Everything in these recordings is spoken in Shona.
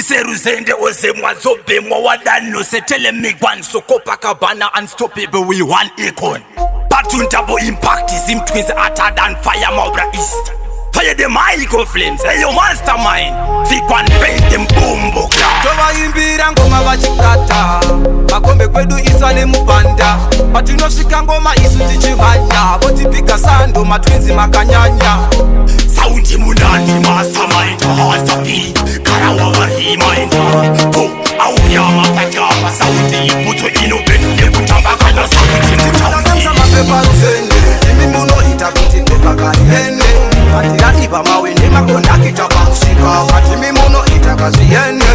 say REZENDE ozemwa zobemwa wadano say tell me one so Copacabana unstoppable we one icon. Double impact Zimtwins hotter than fire Mobra East. Fire the Michael flames, hey yo Mastermind. Thick one paint them boom bokla. Toba imbira ngoma bachikata makombe kwedu isale mupanda patinoshika ngoma isu tichimanya botipika sando matwinzi makanyanya saundi munandi Mastermind HASTA P karawa Varegererei po auya mapajapa saundi puto inobetu nekutamba kana saundi mutauni mapepa REZENDE imi muno itakuti pepa kayende atira iba mawe ni makonda kitapa kushika atimi muno itakaziyende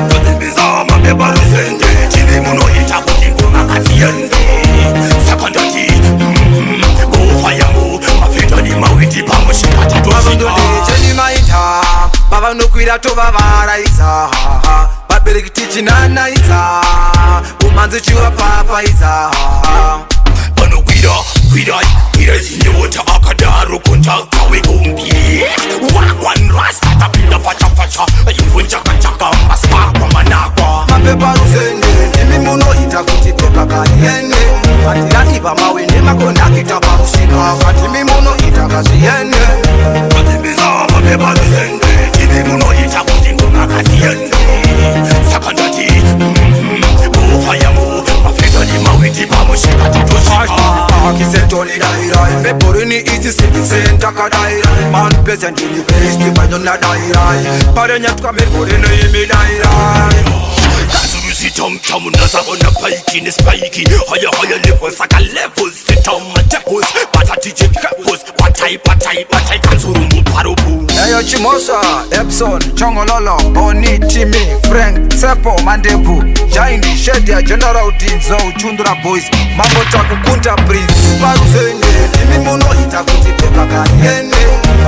Tuzimbiza mapepa REZENDE imi muno itakuti ngoma kaziyende sakandati gofayamu mafita ni mawiti pamushika tatushika cheni maita baba nokwira toba baraiza babereki tichinana iza umanzi chiwa papa iza Kwira zinyota akadaro kontaka wegumbi Wakwan rasta tapinda facha Yunja kachaka mbaspa managwa mapepa REZENDE imi muno itakuti pepa kayende atira iba mawe ni makonda kitapa kushika atimi muno itakaziyende Tuzimbiza mapepa REZENDE imi muno itakuti ngoma kaziyende sakandati gofayamu mafeta ni mawiti pamushika tatushika Kisetoni daira, meporini iti senta kadaira. Man present in the place, kibanyona daira. Parenya tuka meporini imi daira. Kazurusi tom nazabona paiki ni spikey. Higher levels, saka levels. Sitom matepos, batati jekepos. Batai kanzurumbu parubu. Eyo Chimosa, Epson, Chongololo, Boni, Timmy, Frank, Sepo, Mandebu, Jaini, Shedia, General Dinzo, Chundra Boys, Mambo Takukunta Prince. REZENDE imi muno itakuti pepa kayende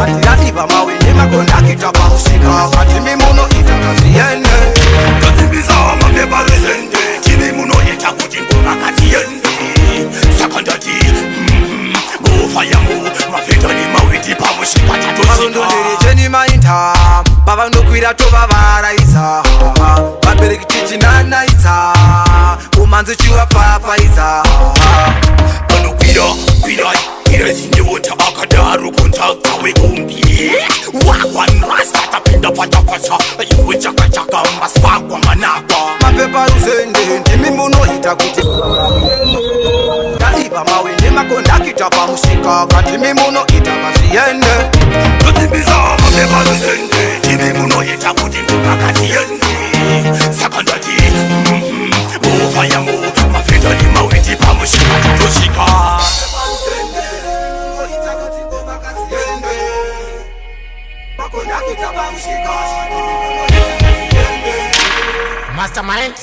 atira iba mawe ni makonda kitapa kushika atimi muno itakaziyende Tuzimbiza mapepa REZENDE imi muno itakuti ngoma kaziyende sakandati gofayamu mafeta ni mawiti pamushika tatushika cheni mainta baba nokwira toba baraiza babereki tichinana iza umanzi chiwa papa iza Kwira zinyota akadaro kontaka wegumbi Wakwan rasta tapinda facha Yunja kachaka mbaspa managwa mapepa REZENDE imi muno itakuti iba mawe ni makonda kitapa mushika katimi muno itakaziyende Tuzimbiza mapepa REZENDE imi muno itakuti ngoma kaziyende sakandati gofayamu mafeta ni mawiti pamushika tatushika Mastermind.